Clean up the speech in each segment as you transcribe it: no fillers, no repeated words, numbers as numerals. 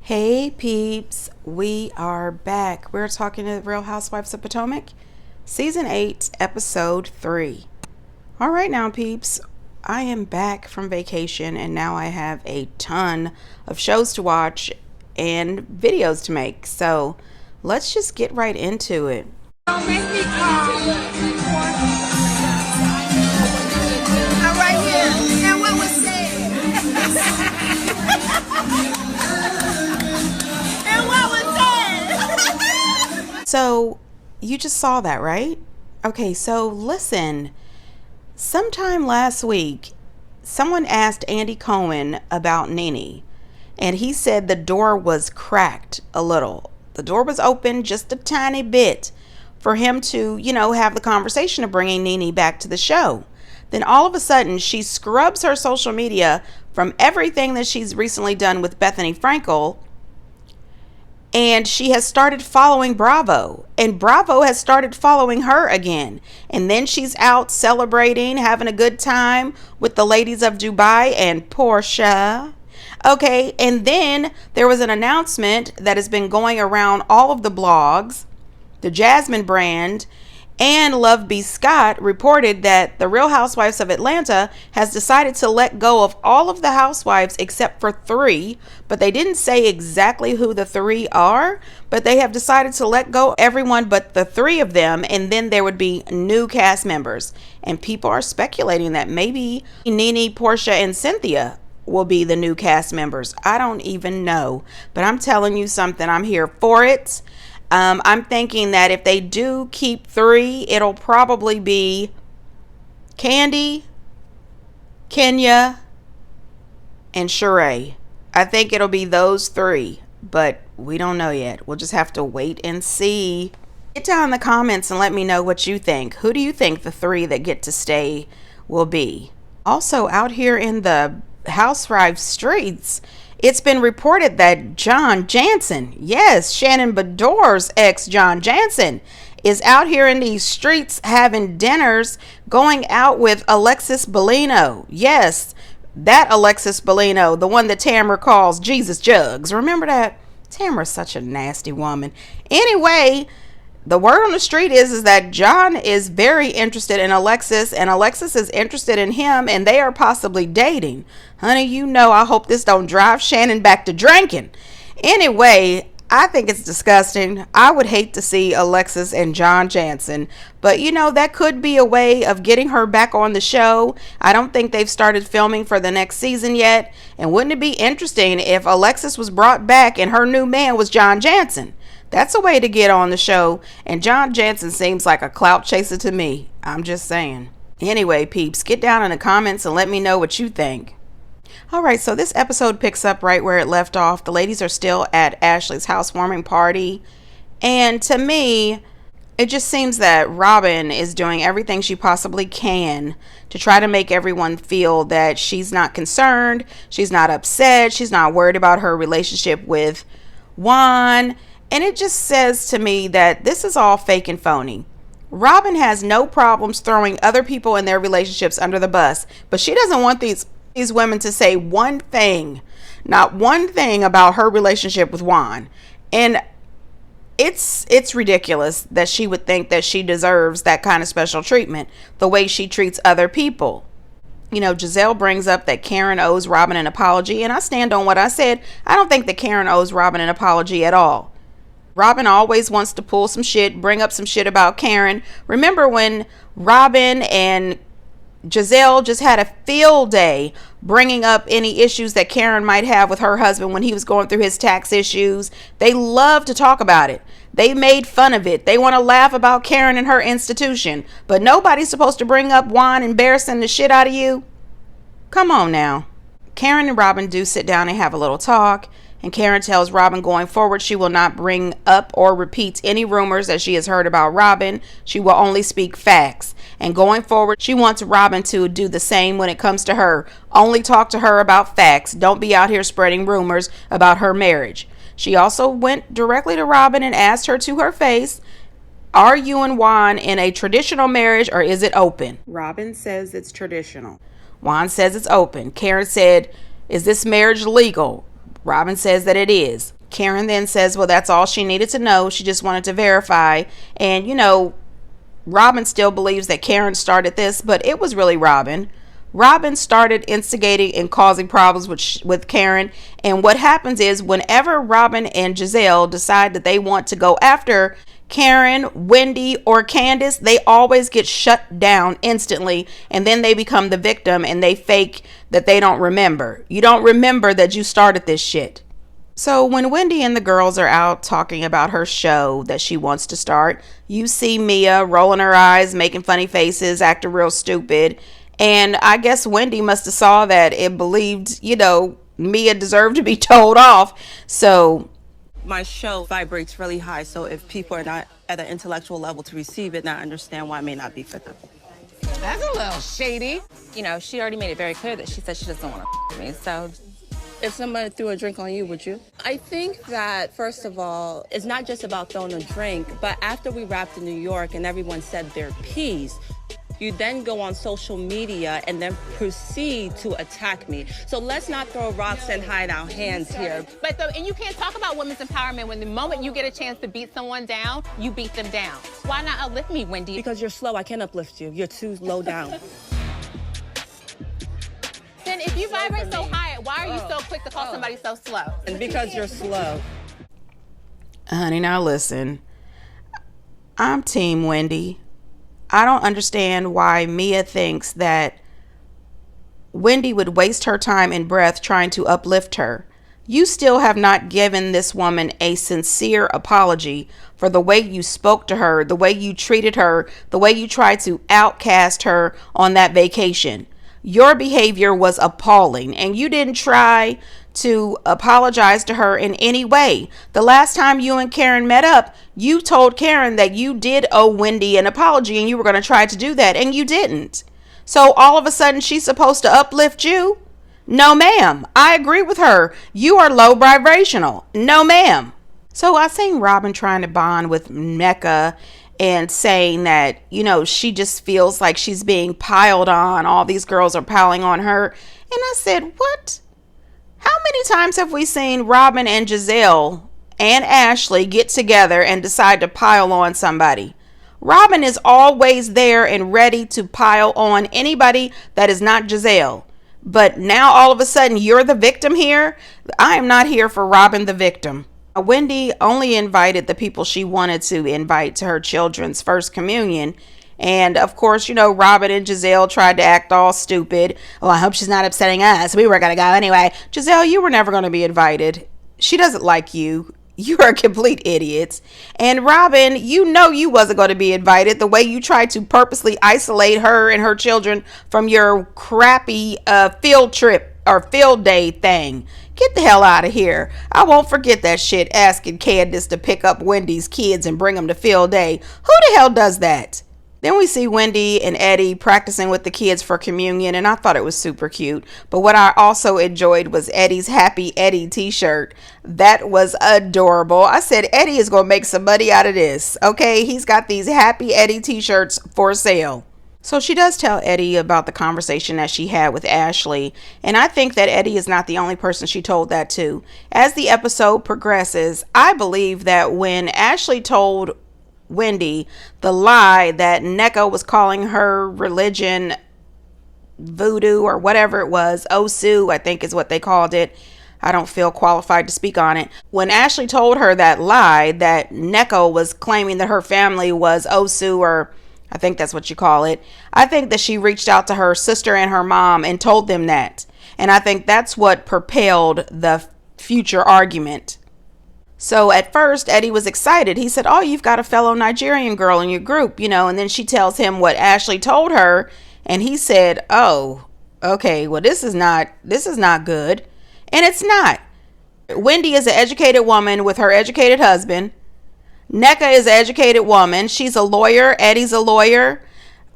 Hey peeps, we are back. We're talking to the Real Housewives of Potomac, Season 8, Episode 3. All right now peeps, I am back from vacation and now I have a ton of shows to watch and videos to make. So let's just get right into it. Don't make me call. I'm right here. And what was said? And what was said? So you just saw that, right? Okay, so listen. Sometime last week, someone asked Andy Cohen about Nene, and he said the door was cracked a little. The door was open just a tiny bit for him to, have the conversation of bringing Nene back to the show. Then all of a sudden, she scrubs her social media from everything that she's recently done with Bethany Frankel, and she has started following Bravo, and Bravo has started following her again. And then she's out celebrating, having a good time with the ladies of Dubai and Portia. Okay, and then there was an announcement that has been going around all of the blogs. The Jasmine brand and Love B. Scott reported that the Real Housewives of Atlanta has decided to let go of all of the housewives except for 3, but they didn't say exactly who the 3 are, but they have decided to let go everyone but the 3 of them, and then there would be new cast members. And people are speculating that maybe Nene, Portia, and Cynthia will be the new cast members. I don't even know, but I'm telling you something, I'm here for it. I'm thinking that if they do keep 3, it'll probably be Candy, Kenya, and Sheree. I think it'll be those 3, but we don't know yet. We'll just have to wait and see. Get down in the comments and let me know what you think. Who do you think the 3 that get to stay will be? Also, out here in the Housewives streets, it's been reported that John Jansen, yes, Shannon Beador's ex John Jansen, is out here in these streets having dinners, going out with Alexis Bellino. Yes, that Alexis Bellino, the one that Tamara calls Jesus Jugs. Remember that? Tamara's such a nasty woman. Anyway, the word on the street is that John is very interested in Alexis, and Alexis is interested in him, and they are possibly dating. Honey, I hope this don't drive Shannon back to drinking. Anyway, I think it's disgusting. I would hate to see Alexis and John Jansen, but that could be a way of getting her back on the show. I don't think they've started filming for the next season yet, and wouldn't it be interesting if Alexis was brought back and her new man was John Jansen? That's a way to get on the show, and John Jansen seems like a clout chaser to me. I'm just saying. Anyway, peeps, get down in the comments and let me know what you think. Alright, so this episode picks up right where it left off. The ladies are still at Ashley's housewarming party, and to me, it just seems that Robin is doing everything she possibly can to try to make everyone feel that she's not concerned, she's not upset, she's not worried about her relationship with Juan. And it just says to me that this is all fake and phony. Robin has no problems throwing other people in their relationships under the bus, but she doesn't want these women to say one thing, not one thing about her relationship with Juan. And it's ridiculous that she would think that she deserves that kind of special treatment the way she treats other people. Giselle brings up that Karen owes Robin an apology, and I stand on what I said. I don't think that Karen owes Robin an apology at all. Robin always wants to pull some shit, bring up some shit about Karen. Remember when Robin and Giselle just had a field day bringing up any issues that Karen might have with her husband when he was going through his tax issues? They love to talk about it. They made fun of it. They want to laugh about Karen and her institution. But nobody's supposed to bring up Juan embarrassing the shit out of you. Come on now. Karen and Robin do sit down and have a little talk. And Karen tells Robin going forward she will not bring up or repeat any rumors that she has heard about Robin. She will only speak facts. And going forward, she wants Robin to do the same when it comes to her. Only talk to her about facts. Don't be out here spreading rumors about her marriage. She also went directly to Robin and asked her to her face, are you and Juan in a traditional marriage or is it open? Robin says it's traditional. Juan says it's open. Karen said, is this marriage legal? Robin says that it is. Karen then says, well, that's all she needed to know. She just wanted to verify. And, Robin still believes that Karen started this, but it was really Robin. Robin started instigating and causing problems with Karen. And what happens is whenever Robin and Giselle decide that they want to go after Karen, Wendy, or Candace, they always get shut down instantly. And then they become the victim and they fake that they don't remember. You don't remember that you started this shit. So when Wendy and the girls are out talking about her show that she wants to start, you see Mia rolling her eyes, making funny faces, acting real stupid. And I guess Wendy must have saw that and believed, Mia deserved to be told off. So my show vibrates really high. So if people are not at an intellectual level to receive it, not understand why it may not be for them. That's a little shady. She already made it very clear that she said she doesn't want to me. So if somebody threw a drink on you, would you? I think that, first of all, it's not just about throwing a drink, but after we wrapped in New York and everyone said their piece, you then go on social media and then proceed to attack me. So let's not throw rocks and hide our hands here. And you can't talk about women's empowerment when the moment you get a chance to beat someone down, you beat them down. Why not uplift me, Wendy? Because you're slow, I can't uplift you. You're too low down. Then if you vibrate so high, why are you so quick to call somebody so slow? And because you're slow. Honey, now listen. I'm Team Wendy. I don't understand why Mia thinks that Wendy would waste her time and breath trying to uplift her. You still have not given this woman a sincere apology for the way you spoke to her, the way you treated her, the way you tried to outcast her on that vacation. Your behavior was appalling, and you didn't try to apologize to her in any way. The last time you and Karen met up, you told Karen that you did owe Wendy an apology and you were going to try to do that, and you didn't. So all of a sudden she's supposed to uplift you? No, ma'am. I agree with her. You are low vibrational. No, ma'am. So I seen Robin trying to bond with Mecca and saying that, she just feels like she's being piled on. All these girls are piling on her. And I said, what? How many times have we seen Robin and Giselle and Ashley get together and decide to pile on somebody? Robin is always there and ready to pile on anybody that is not Giselle. But now all of a sudden you're the victim here? I am not here for Robin the victim. Wendy only invited the people she wanted to invite to her children's first communion. And of course, Robin and Giselle tried to act all stupid. Oh, I hope she's not upsetting us. We were going to go anyway. Giselle, you were never going to be invited. She doesn't like you. You are complete idiots. And Robin, you wasn't going to be invited the way you tried to purposely isolate her and her children from your crappy field trip or field day thing. Get the hell out of here. I won't forget that shit asking Candace to pick up Wendy's kids and bring them to field day. Who the hell does that? Then we see Wendy and Eddie practicing with the kids for communion, and I thought it was super cute. But what I also enjoyed was Eddie's Happy Eddie t-shirt. That was adorable. I said, Eddie is going to make some money out of this. Okay, he's got these Happy Eddie t-shirts for sale. So she does tell Eddie about the conversation that she had with Ashley, and I think that Eddie is not the only person she told that to. As the episode progresses, I believe that when Ashley told Wendy the lie that Neko was calling her religion voodoo or whatever it was, Osu, I think is what they called it. I don't feel qualified to speak on it. When Ashley told her that lie that Neko was claiming that her family was Osu, or I think that's what you call it, I think that she reached out to her sister and her mom and told them that. And I think that's what propelled the future argument. So at first, Eddie was excited. He said, oh, you've got a fellow Nigerian girl in your group, and then she tells him what Ashley told her. And he said, oh, okay, well, this is not good. And it's not. Wendy is an educated woman with her educated husband. Neka is an educated woman. She's a lawyer. Eddie's a lawyer.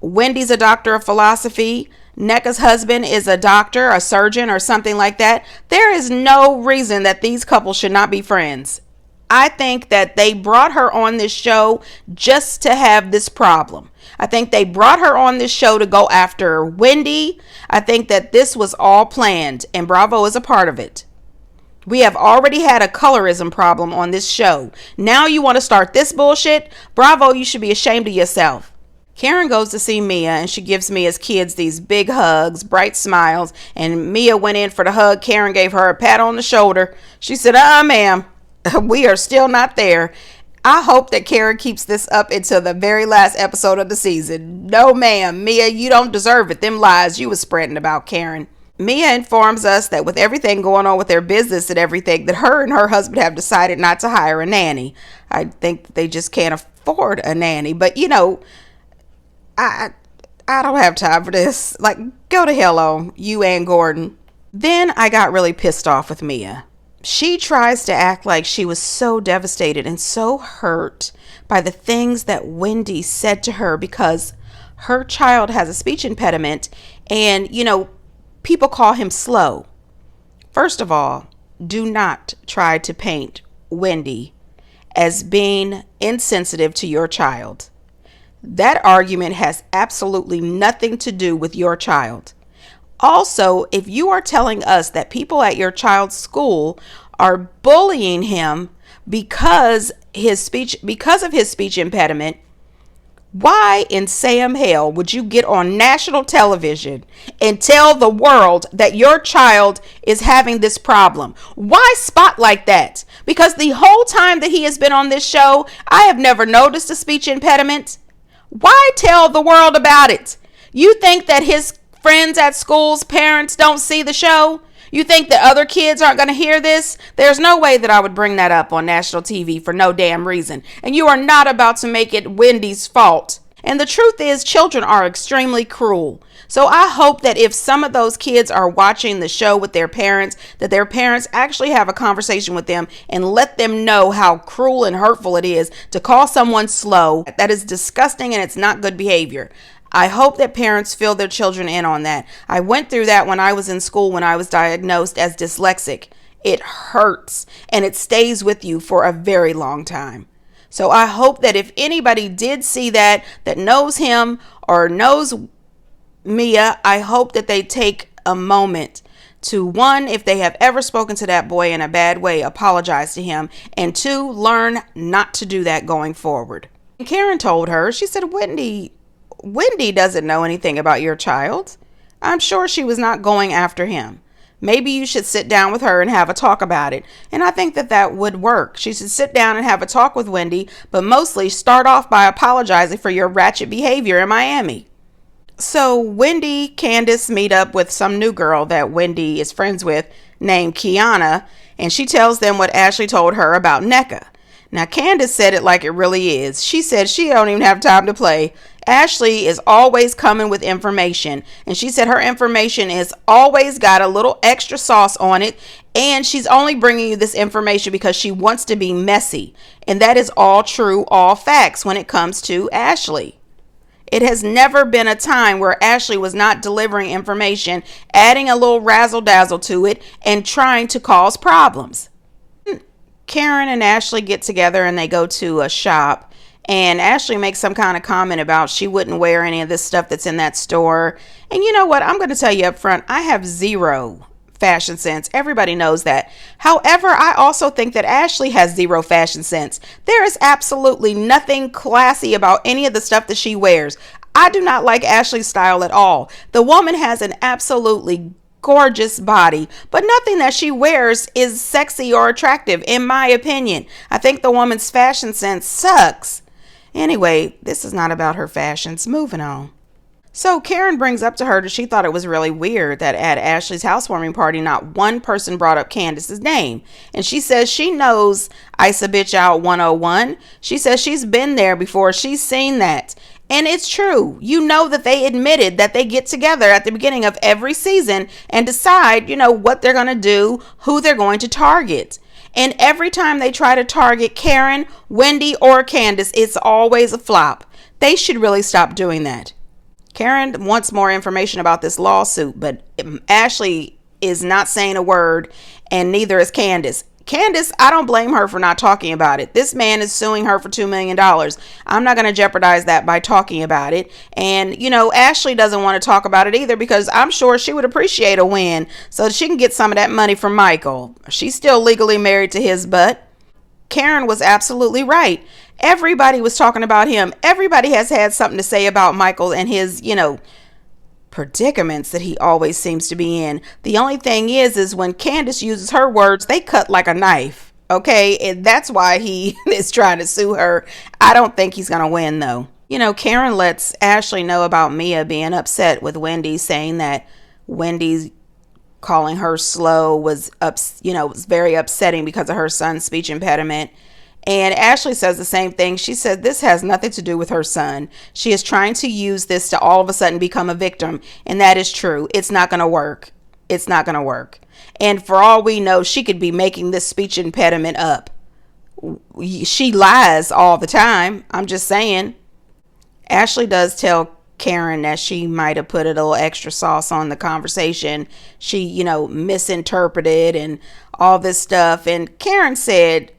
Wendy's a doctor of philosophy. Neka's husband is a doctor, a surgeon, or something like that. There is no reason that these couples should not be friends. I think that they brought her on this show just to have this problem. I think they brought her on this show to go after Wendy. I think that this was all planned, and Bravo is a part of it. We have already had a colorism problem on this show. Now you want to start this bullshit? Bravo, you should be ashamed of yourself. Karen goes to see Mia and she gives Mia's kids these big hugs, bright smiles, and Mia went in for the hug. Karen gave her a pat on the shoulder. She said, ma'am, we are still not there. I hope that Karen keeps this up until the very last episode of the season. No, ma'am, Mia, you don't deserve it. Them lies you was spreading about Karen. Mia informs us that with everything going on with their business and everything, that her and her husband have decided not to hire a nanny. I think they just can't afford a nanny. But, you know, I don't have time for this. Like, go to hell on, you and Gordon. Then I got really pissed off with Mia. She tries to act like she was so devastated and so hurt by the things that Wendy said to her because her child has a speech impediment and, you know, people call him slow. First of all, do not try to paint Wendy as being insensitive to your child. That argument has absolutely nothing to do with your child. Also, if you are telling us that people at your child's school are bullying him because of his speech impediment, why in Sam hell would you get on national television and tell the world that your child is having this problem? Why spotlight that? Because the whole time that he has been on this show, I have never noticed a speech impediment. Why tell the world about it? You think that his friends at school's parents don't see the show? You think that other kids aren't going to hear this? There's no way that I would bring that up on national TV for no damn reason. And you are not about to make it Wendy's fault. And the truth is, children are extremely cruel. So I hope that if some of those kids are watching the show with their parents, that their parents actually have a conversation with them and let them know how cruel and hurtful it is to call someone slow. That is disgusting and it's not good behavior. I hope that parents fill their children in on that. I went through that when I was in school when I was diagnosed as dyslexic. It hurts and it stays with you for a very long time. So I hope that if anybody did see that knows him or knows Mia, I hope that they take a moment to, one, if they have ever spoken to that boy in a bad way, apologize to him, and two, learn not to do that going forward. Karen told her, she said, Wendy doesn't know anything about your child. I'm sure she was not going after him. Maybe you should sit down with her and have a talk about it. And I think that would work. She should sit down and have a talk with Wendy, but mostly start off by apologizing for your ratchet behavior in Miami. So Wendy, Candace meet up with some new girl that Wendy is friends with named Kiana, and she tells them what Ashley told her about NECA. Now, Candace said it like it really is. She said she don't even have time to play. Ashley is always coming with information, and she said her information is always got a little extra sauce on it, and she's only bringing you this information because she wants to be messy. And that is all true, all facts when it comes to Ashley. It has never been a time where Ashley was not delivering information, adding a little razzle dazzle to it, and trying to cause problems. Karen and Ashley get together and they go to a shop, and Ashley makes some kind of comment about she wouldn't wear any of this stuff that's in that store. And you know what? I'm going to tell you up front, I have zero fashion sense. Everybody knows that. However, I also think that Ashley has zero fashion sense. There is absolutely nothing classy about any of the stuff that she wears. I do not like Ashley's style at all. The woman has an absolutely gorgeous body, but nothing that she wears is sexy or attractive, in my opinion. I think the woman's fashion sense sucks. Anyway, this is not about her fashions. Moving on. So Karen brings up to her that she thought it was really weird that at Ashley's housewarming party, not one person brought up Candace's name. And she says she knows Ice a Bitch Out 101. She says she's been there before. She's seen that. And it's true. You know that they admitted that they get together at the beginning of every season and decide, what they're going to do, who they're going to target. And every time they try to target Karen, Wendy, or Candace, it's always a flop. They should really stop doing that. Karen wants more information about this lawsuit, but Ashley is not saying a word, and neither is Candace. Candace, I don't blame her for not talking about it. This man is suing her for $2 million. I'm not going to jeopardize that by talking about it. And, Ashley doesn't want to talk about it either because I'm sure she would appreciate a win so she can get some of that money from Michael. She's still legally married to his butt. Karen was absolutely right. Everybody was talking about him. Everybody has had something to say about Michael and his, predicaments that he always seems to be in. The only thing is when Candace uses her words, they cut like a knife. Okay, and that's why he is trying to sue her. I don't think he's gonna win though. Karen lets Ashley know about Mia being upset with Wendy, saying that Wendy's calling her slow was was very upsetting because of her son's speech impediment. And Ashley says the same thing. She said this has nothing to do with her son. She is trying to use this to all of a sudden become a victim. And that is true. It's not going to work. It's not going to work. And for all we know, she could be making this speech impediment up. She lies all the time. I'm just saying. Ashley does tell Karen that she might have put a little extra sauce on the conversation. She, misinterpreted and all this stuff. And Karen said,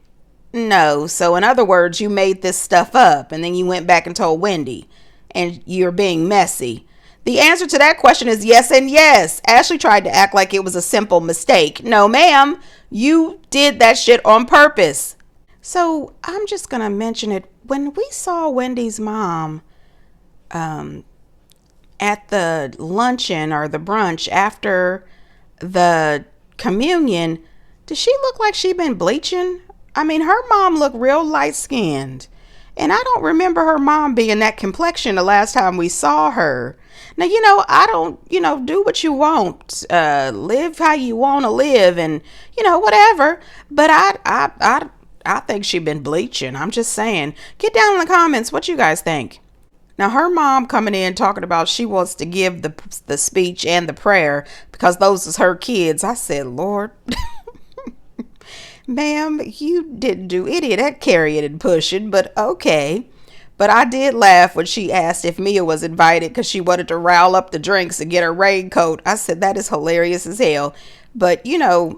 no. So in other words, you made this stuff up and then you went back and told Wendy and you're being messy. The answer to that question is yes and yes. Ashley tried to act like it was a simple mistake. No, ma'am, you did that shit on purpose. So I'm just going to mention it. When we saw Wendy's mom at the luncheon or the brunch after the communion, does she look like she been bleaching? I mean, her mom looked real light-skinned. And I don't remember her mom being that complexion the last time we saw her. Now, I don't, do what you want. Live how you want to live and, whatever. But I think she been bleaching. I'm just saying. Get down in the comments what you guys think. Now, her mom coming in talking about she wants to give the speech and the prayer because those is her kids. I said, Lord... Ma'am, you didn't do any of that carrying and pushing, but okay. But I did laugh when she asked if Mia was invited because she wanted to rile up the drinks and get her raincoat. I said, that is hilarious as hell. But,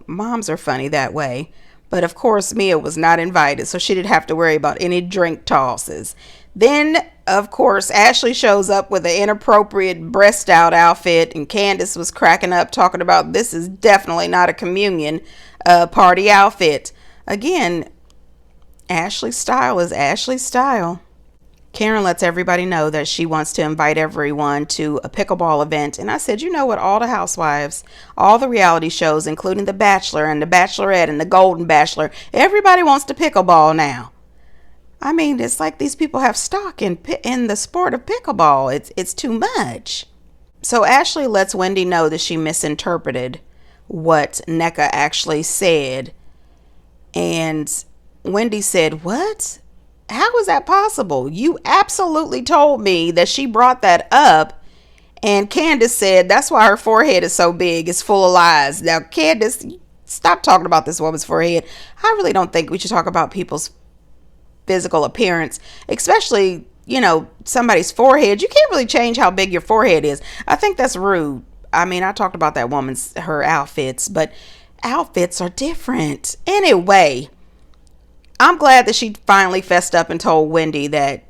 moms are funny that way. But of course, Mia was not invited, so she didn't have to worry about any drink tosses. Then, of course, Ashley shows up with an inappropriate breast out outfit, and Candace was cracking up talking about this is definitely not a communion party outfit. Again, Ashley's style is Ashley's style. Karen lets everybody know that she wants to invite everyone to a pickleball event. And I said, you know what? All the housewives, all the reality shows, including The Bachelor and The Bachelorette and The Golden Bachelor, everybody wants to pickleball now. I mean, it's like these people have stock in the sport of pickleball. It's too much. So Ashley lets Wendy know that she misinterpreted what Nneka actually said. And Wendy said, what? How is that possible? You absolutely told me that she brought that up. And Candace said, that's why her forehead is so big. It's full of lies. Now, Candace, stop talking about this woman's forehead. I really don't think we should talk about people's physical appearance, especially, somebody's forehead. You can't really change how big your forehead is. I think that's rude. I mean, I talked about that her outfits, but outfits are different. Anyway, I'm glad that she finally fessed up and told Wendy that,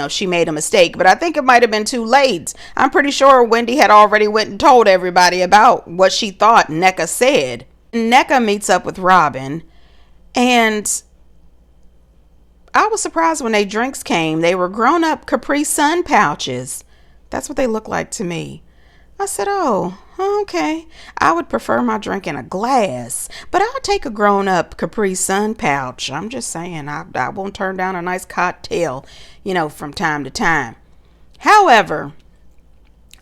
she made a mistake, but I think it might have been too late. I'm pretty sure Wendy had already went and told everybody about what she thought Nneka said. Nneka meets up with Robin, and I was surprised when their drinks came. They were grown-up Capri Sun pouches. That's what they look like to me. I said, oh, okay. I would prefer my drink in a glass, but I'll take a grown-up Capri Sun pouch. I'm just saying, I won't turn down a nice cocktail, from time to time. However,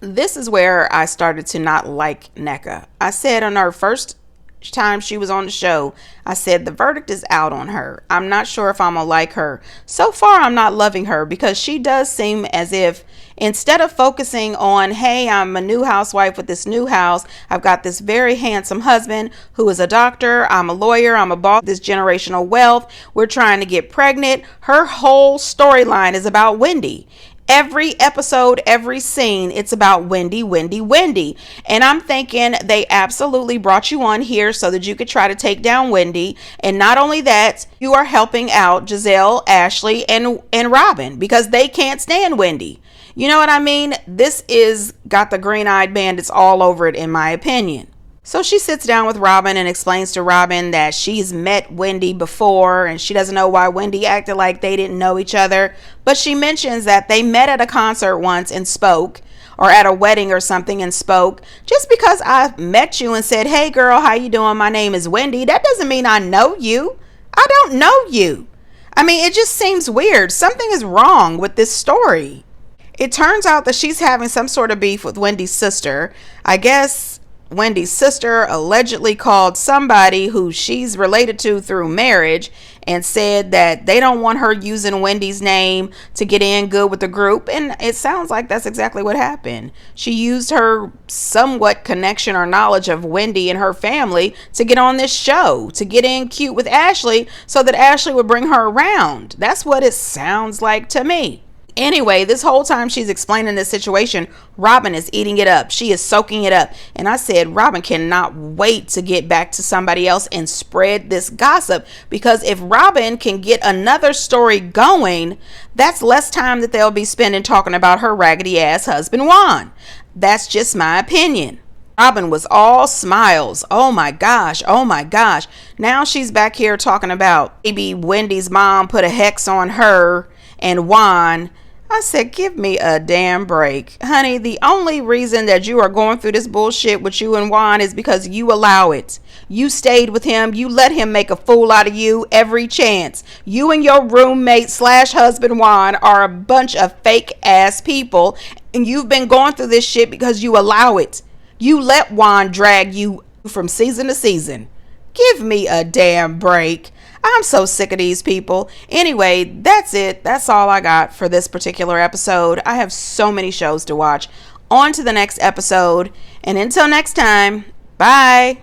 this is where I started to not like Nneka. I said on her first time she was on the show, I said the verdict is out on her. I'm not sure if I'm gonna like her. So far, I'm not loving her because she does seem as if instead of focusing on, hey, I'm a new housewife with this new house, I've got this very handsome husband who is a doctor, I'm a lawyer, I'm a boss, this generational wealth, we're trying to get pregnant. Her whole storyline is about Wendy. Every episode, every scene, it's about Wendy, Wendy, Wendy. And I'm thinking they absolutely brought you on here so that you could try to take down Wendy. And not only that, you are helping out Giselle, Ashley, and Robin because they can't stand Wendy. You know what I mean? This is got the green-eyed bandits all over it, in my opinion. So she sits down with Robin and explains to Robin that she's met Wendy before and she doesn't know why Wendy acted like they didn't know each other. But she mentions that they met at a concert once and spoke, or at a wedding or something and spoke. Just because I met you and said, "Hey girl, how you doing? My name is Wendy," that doesn't mean I know you. I don't know you. I mean, it just seems weird. Something is wrong with this story. It turns out that she's having some sort of beef with Wendy's sister. I guess Wendy's sister allegedly called somebody who she's related to through marriage and said that they don't want her using Wendy's name to get in good with the group. And it sounds like that's exactly what happened. She used her somewhat connection or knowledge of Wendy and her family to get on this show, to get in cute with Ashley so that Ashley would bring her around. That's what it sounds like to me. Anyway, this whole time she's explaining the situation, Robin is eating it up. She is soaking it up. And I said, Robin cannot wait to get back to somebody else and spread this gossip. Because if Robin can get another story going, that's less time that they'll be spending talking about her raggedy ass husband, Juan. That's just my opinion. Robin was all smiles. Oh my gosh. Oh my gosh. Now she's back here talking about maybe Wendy's mom put a hex on her and Juan. I said, give me a damn break. Honey, the only reason that you are going through this bullshit with you and Juan is because you allow it. You stayed with him. You let him make a fool out of you every chance. You and your roommate / husband Juan are a bunch of fake ass people. And you've been going through this shit because you allow it. You let Juan drag you from season to season. Give me a damn break. I'm so sick of these people. Anyway, that's it. That's all I got for this particular episode. I have so many shows to watch. On to the next episode. And until next time, bye.